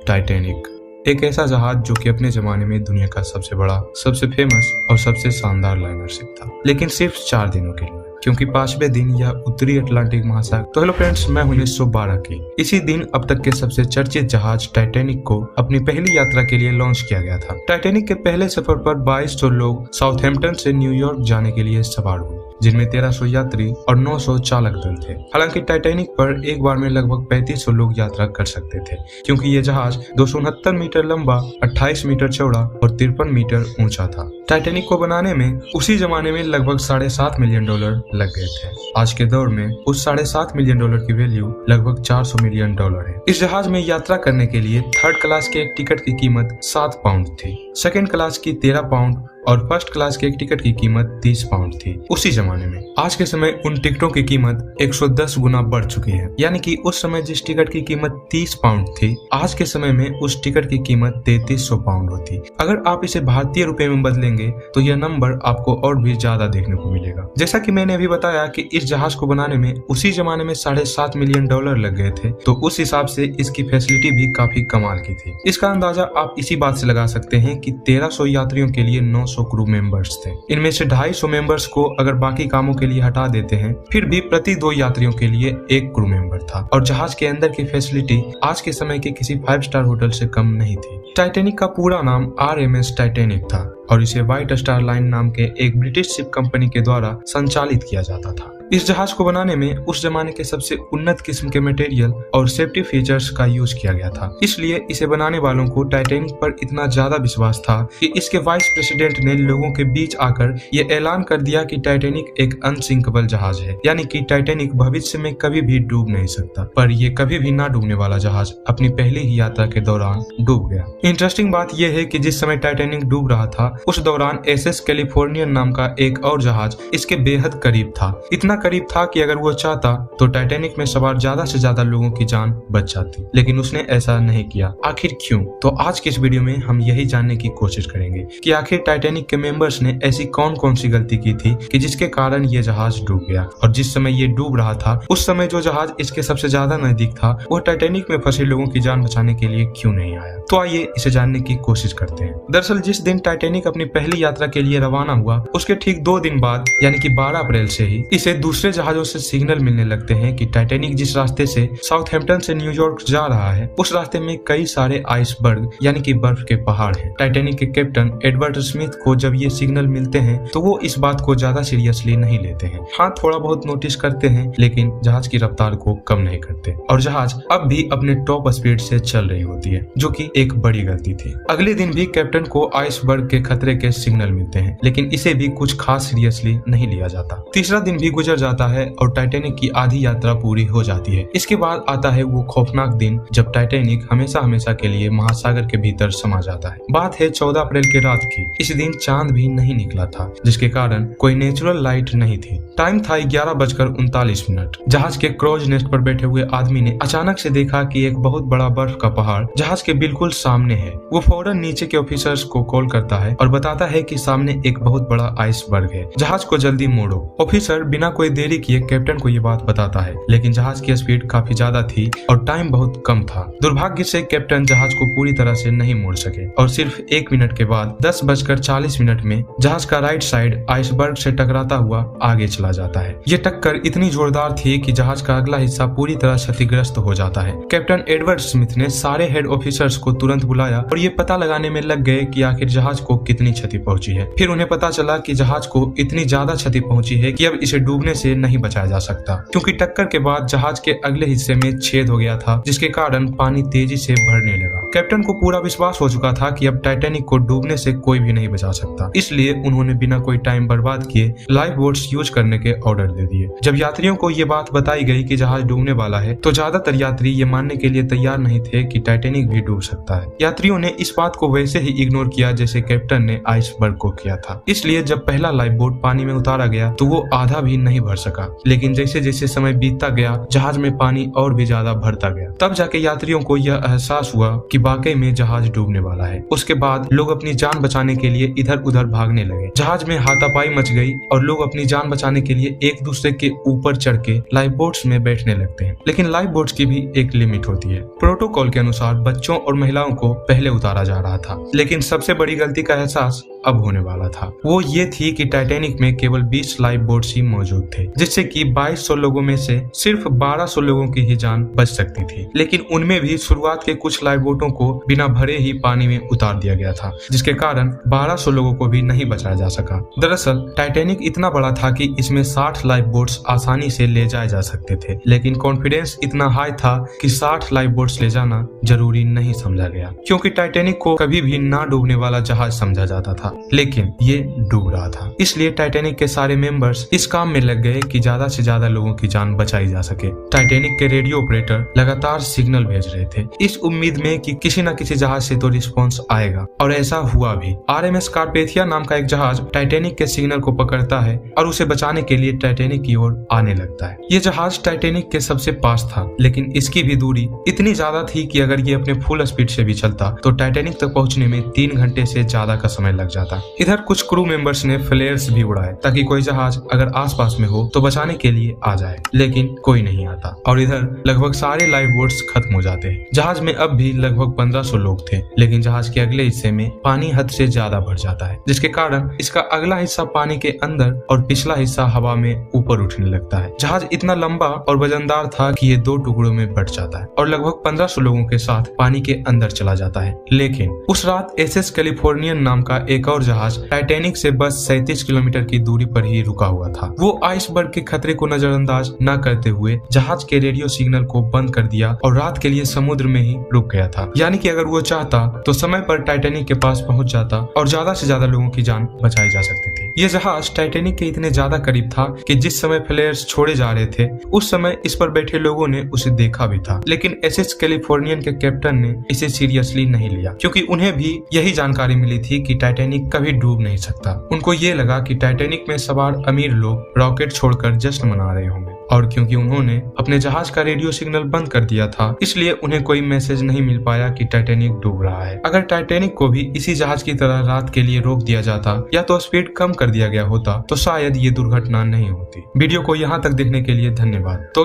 Titanic एक ऐसा जहाज जो कि अपने जमाने में दुनिया का सबसे बड़ा, सबसे फेमस और सबसे शानदार लाइनरशिप था, लेकिन सिर्फ 4 दिनों के लिए, क्योंकि 5वें दिन यह उत्तरी अटलांटिक महासागर। तो हेलो फ्रेंड्स, मैं हूं 1912 की। इसी दिन अब तक के सबसे चर्चित जहाज टाइटैनिक को अपनी पहली यात्रा के लिए लॉन्च किया गया था। टाइटैनिक के पहले सफर पर 2200 लोग साउथहैम्पटन से न्यूयॉर्क जाने के लिए सवार हुए, जिनमें 1300 यात्री और 900 चालक दल थे। हालांकि टाइटैनिक पर एक बार में लगभग 3500 लोग यात्रा कर सकते थे, क्योंकि यह जहाज 269 मीटर लंबा, 28 मीटर चौड़ा और 53 मीटर ऊंचा था। टाइटैनिक को बनाने में उसी जमाने में लगभग $7.5 मिलियन लग गए थे। आज के दौर में उस $7.5 मिलियन की वैल्यू लगभग $400 मिलियन है। इस जहाज में यात्रा करने के लिए थर्ड क्लास के एक टिकट की कीमत 7 पाउंड थी, सेकंड क्लास की 13 पाउंड और फर्स्ट क्लास के एक टिकट की कीमत 30 पाउंड थी उसी जमाने में। आज के समय उन टिकटों की कीमत 110 गुना बढ़ चुकी है, यानी कि उस समय जिस टिकट की कीमत 30 पाउंड थी, आज के समय में उस टिकट की कीमत 3300 पाउंड होती। अगर आप इसे भारतीय रुपए में बदलेंगे तो यह नंबर आपको और भी ज्यादा देखने को मिलेगा। जैसा कि मैंने अभी बताया कि इस जहाज को बनाने में उसी जमाने में $7.5 मिलियन लग गए थे, तो उस हिसाब से इसकी फैसिलिटी भी काफी कमाल की थी। इसका अंदाजा आप इसी बात से लगा सकते हैं कि 1300 यात्रियों के लिए 900 क्रू मेंबर्स थे। इनमें से 250 मेंबर्स को अगर बाकी कामों के लिए हटा देते हैं, फिर भी प्रति 2 यात्रियों के लिए 1 क्रू मेंबर था। और जहाज के अंदर की फैसिलिटी आज के समय के किसी 5 स्टार होटल से कम नहीं थी। टाइटैनिक का पूरा नाम RMS टाइटैनिक था और इसे व्हाइट स्टार लाइन नाम के एक ब्रिटिश शिप कंपनी के द्वारा संचालित किया जाता था। इस जहाज को बनाने में उस जमाने के सबसे उन्नत किस्म के मटेरियल और सेफ्टी फीचर्स का यूज किया गया था। इसलिए इसे बनाने वालों को टाइटैनिक पर इतना ज्यादा विश्वास था कि इसके वाइस प्रेसिडेंट ने लोगों के बीच आकर ये ऐलान कर दिया कि टाइटैनिक एक अनसिंकेबल जहाज है, यानी कि टाइटैनिक भविष्य में कभी भी डूब नहीं सकता। पर ये कभी भी ना डूबने वाला जहाज अपनी पहली ही यात्रा के दौरान डूब गया। इंटरेस्टिंग बात यह है कि जिस समय टाइटैनिक डूब रहा था, उस दौरान SS कैलिफोर्नियन नाम का एक और जहाज इसके बेहद करीब था। इतना करीब था कि अगर वो चाहता तो टाइटैनिक में सवार ज्यादा से ज्यादा लोगों की जान बच जाती, लेकिन उसने ऐसा नहीं किया। आखिर क्यों? तो आज की इस वीडियो में हम यही जानने की कोशिश करेंगे कि आखिर टाइटैनिक के मेंबर्स ने ऐसी कौन कौन सी गलती की थी कि जिसके कारण ये जहाज डूब गया। और जिस समय ये डूब रहा था, उस समय जो जहाज इसके सबसे ज्यादा नजदीक था, वो टाइटैनिक में फंसे लोगों की जान बचाने के लिए क्यों नहीं आया। तो आइए इसे जानने की कोशिश करते हैं। दरअसल जिस दिन टाइटैनिक अपनी पहली यात्रा के लिए रवाना हुआ, उसके ठीक 2 दिन बाद यानी कि 12 अप्रैल से ही इसे दूसरे जहाजों से सिग्नल मिलने लगते हैं कि टाइटैनिक जिस रास्ते से साउथहैम्पटन से न्यूयॉर्क जा रहा है, उस रास्ते में कई सारे आइसबर्ग यानी कि बर्फ के पहाड़ हैं। टाइटैनिक के कैप्टन एडवर्ड स्मिथ को जब ये सिग्नल मिलते हैं तो वो इस बात को ज्यादा सीरियसली नहीं लेते हैं। हाँ, थोड़ा बहुत नोटिस करते हैं, लेकिन जहाज की रफ्तार को कम नहीं करते और जहाज अब भी अपने टॉप स्पीड से चल रही होती है, जो कि एक बड़ी गलती थी। अगले दिन भी कैप्टन को आइसबर्ग के खतरे के सिग्नल मिलते हैं, लेकिन इसे भी कुछ खास सीरियसली नहीं लिया जाता। तीसरा दिन भी गुजर जाता है और टाइटैनिक की आधी यात्रा पूरी हो जाती है। इसके बाद आता है वो खौफनाक दिन जब टाइटैनिक हमेशा हमेशा के लिए महासागर के भीतर समा जाता है। बात है 14 अप्रैल की रात की। इस दिन चांद भी नहीं निकला था, जिसके कारण कोई नेचुरल लाइट नहीं थी। टाइम था 11:39। जहाज के क्रूज नेस्ट पर बैठे हुए आदमी ने अचानक से देखा कि एक बहुत बड़ा बर्फ का पहाड़ जहाज के बिल्कुल सामने है। वो फौरन नीचे के ऑफिसर्स को कॉल करता है और बताता है कि सामने एक बहुत बड़ा आइसबर्ग है, जहाज को जल्दी मोड़ो। ऑफिसर बिना कोई देरी किए कैप्टन को ये बात बताता है, लेकिन जहाज की स्पीड काफी ज्यादा थी और टाइम बहुत कम था। दुर्भाग्य से कैप्टन जहाज को पूरी तरह से नहीं मोड़ सके और सिर्फ 1 मिनट के बाद 10:40 में जहाज का राइट साइड आइसबर्ग से टकराता हुआ आगे चला जाता है। ये टक्कर इतनी जोरदार थी कि जहाज का अगला हिस्सा पूरी तरह क्षतिग्रस्त हो जाता है। कैप्टन एडवर्ड स्मिथ ने सारे हेड ऑफिसर्स को तुरंत बुलाया और ये पता लगाने में लग गए कि आखिर जहाज को कितनी क्षति पहुंची है। फिर उन्हें पता चला कि जहाज को इतनी ज्यादा क्षति पहुंची है कि अब इसे डूबने से नहीं बचाया जा सकता, क्योंकि टक्कर के बाद जहाज के अगले हिस्से में छेद हो गया था, जिसके कारण पानी तेजी से भरने लगा। कैप्टन को पूरा विश्वास हो चुका था कि अब टाइटैनिक को डूबने से कोई भी नहीं बचा सकता, इसलिए उन्होंने बिना कोई टाइम बर्बाद किए लाइफ बोट्स यूज करने के ऑर्डर दे दिए। जब यात्रियों को ये बात बताई गई कि जहाज डूबने वाला है, तो ज्यादातर यात्री ये मानने के लिए तैयार नहीं थे कि टाइटैनिक भी डूब सकता है। यात्रियों ने इस बात को वैसे ही इग्नोर किया जैसे कैप्टन ने आइसबर्ग को किया था। इसलिए जब पहला लाइफ बोट पानी में उतारा गया तो वो आधा भी नहीं भर सका, लेकिन जैसे जैसे समय बीतता गया जहाज में पानी और भी ज्यादा भरता गया। तब जाके यात्रियों को यह एहसास हुआ कि कि वाकई में जहाज डूबने वाला है। उसके बाद लोग अपनी जान बचाने के लिए इधर उधर भागने लगे। जहाज में हाथापाई मच गई और लोग अपनी जान बचाने के लिए एक दूसरे के ऊपर चढ़ के लाइफ बोट्स में बैठने लगते हैं। लेकिन लाइफ बोट्स की भी एक लिमिट होती है। प्रोटोकॉल के अनुसार बच्चों और महिलाओं को पहले उतारा जा रहा था, लेकिन सबसे बड़ी गलती का एहसास अब होने वाला था। वो ये थी कि टाइटैनिक में केवल 20 लाइफ बोट्स ही मौजूद थे, जिससे कि 2200 लोगों में से सिर्फ 1200 लोगों की ही जान बच सकती थी। लेकिन उनमें भी शुरुआत के कुछ लाइफ बोटों को बिना भरे ही पानी में उतार दिया गया था, जिसके कारण 1200 लोगों को भी नहीं बचाया जा सका। दरअसल टाइटैनिक इतना बड़ा था कि इसमें 60 लाइफ बोट्स आसानी से ले जाए जा सकते थे, लेकिन कॉन्फिडेंस इतना हाई था कि 60 लाइफ बोट्स ले जाना जरूरी नहीं समझा गया, क्योंकि टाइटैनिक को कभी भी ना डूबने वाला जहाज समझा जाता था। लेकिन ये डूब रहा था, इसलिए टाइटैनिक के सारे मेंबर्स इस काम में लग गए कि ज्यादा से ज्यादा लोगों की जान बचाई जा सके। टाइटैनिक के रेडियो ऑपरेटर लगातार सिग्नल भेज रहे थे, इस उम्मीद में कि किसी न किसी जहाज से तो रिस्पॉन्स आएगा, और ऐसा हुआ भी। RMS कार्पेथिया नाम का एक जहाज टाइटैनिक के सिग्नल को पकड़ता है और उसे बचाने के लिए टाइटैनिक की ओर आने लगता है। ये जहाज टाइटैनिक के सबसे पास था, लेकिन इसकी भी दूरी इतनी ज्यादा थी कि अगर ये अपने फुल स्पीड से भी चलता तो टाइटैनिक तक पहुंचने में 3 घंटे से ज्यादा का समय लग जाता। इधर कुछ क्रू मेंबर्स ने फ्लेयर्स भी उड़ाए ताकि कोई जहाज अगर आसपास में हो तो बचाने के लिए आ जाए, लेकिन कोई नहीं आता और इधर लगभग सारे लाइफ बोट्स खत्म हो जाते हैं। जहाज में अब भी लगभग 1500 लोग थे, लेकिन जहाज के अगले हिस्से में पानी हद से ज्यादा भर जाता है, जिसके कारण इसका अगला हिस्सा पानी के अंदर और पिछला हिस्सा हवा में ऊपर उठने लगता है। जहाज इतना लंबा और वजनदार था कि ये 2 टुकड़ों में बट जाता है और लगभग 1500 लोगों के साथ पानी के अंदर चला जाता है। लेकिन उस रात SS कैलिफोर्नियन नाम का एक और जहाज टाइटैनिक से बस 37 किलोमीटर की दूरी पर ही रुका हुआ था। वो आइसबर्ग के खतरे को नजरअंदाज न करते हुए जहाज के रेडियो सिग्नल को बंद कर दिया और रात के लिए समुद्र में ही रुक गया था। यानी कि अगर वो चाहता तो समय पर टाइटैनिक के पास पहुंच जाता और ज्यादा से ज्यादा लोगों की जान बचाई जा सकती थी। ये जहाज टाइटैनिक के इतने ज्यादा करीब था कि जिस समय फ्लेयर्स छोड़े जा रहे थे उस समय इस पर बैठे लोगों ने उसे देखा भी था, लेकिन SS कैलिफोर्नियन के कैप्टन ने इसे सीरियसली नहीं लिया, क्योंकि उन्हें भी यही जानकारी मिली थी कि टाइटैनिक कभी डूब नहीं सकता। उनको ये लगा कि टाइटैनिक में सवार अमीर लोग रॉकेट छोड़कर जश्न मना रहे होंगे, और क्योंकि उन्होंने अपने जहाज का रेडियो सिग्नल बंद कर दिया था, इसलिए उन्हें कोई मैसेज नहीं मिल पाया कि टाइटैनिक डूब रहा है। अगर टाइटैनिक को भी इसी जहाज की तरह रात के लिए रोक दिया जाता या तो स्पीड कम कर दिया गया होता तो शायद ये दुर्घटना नहीं होती। वीडियो को यहाँ तक देखने के लिए धन्यवाद। तो